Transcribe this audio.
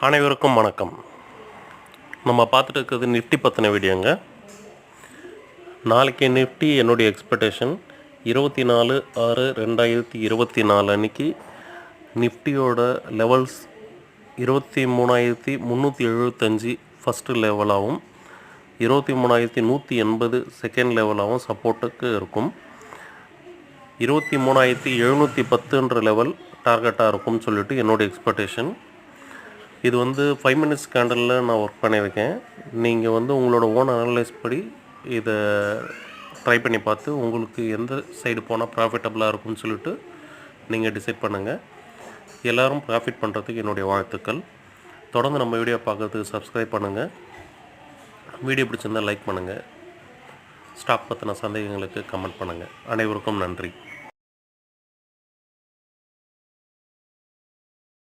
அனைவருக்கும் வணக்கம். நம்ம பார்த்துட்டு இருக்கிறது நிஃப்டி பற்றின வீடியோங்க. நாளைக்கு நிஃப்டி என்னுடைய எக்ஸ்பெக்டேஷன் 24/6/2024 அன்றைக்கி நிஃப்டியோட லெவல்ஸ் 23,375 ஃபஸ்ட்டு லெவலாகவும் 23,180 செகண்ட் லெவலாகவும் சப்போர்ட்டுக்கு இருக்கும். 23,710 லெவல் டார்கெட்டாக இருக்கும்னு சொல்லிட்டு என்னோடய எக்ஸ்பெக்டேஷன். இது 5 மினிட்ஸ் கேண்டலில் நான் ஒர்க் பண்ணியிருக்கேன். நீங்கள் உங்களோட ஓன் அனலைஸ் படி இதை ட்ரை பண்ணி பார்த்து உங்களுக்கு எந்த சைடு போனால் ப்ராஃபிட்டபுளாக இருக்கும்னு சொல்லிட்டு நீங்கள் டிசைட் பண்ணுங்கள். எல்லோரும் ப்ராஃபிட் பண்ணுறதுக்கு என்னுடைய வாழ்த்துக்கள். தொடர்ந்து நம்ம வீடியோ பார்க்குறதுக்கு சப்ஸ்கிரைப் பண்ணுங்கள். வீடியோ பிடிச்சிருந்தால் லைக் பண்ணுங்கள். ஸ்டாக் பற்றின சந்தேகங்களுக்கு கமெண்ட் பண்ணுங்கள். அனைவருக்கும் நன்றி.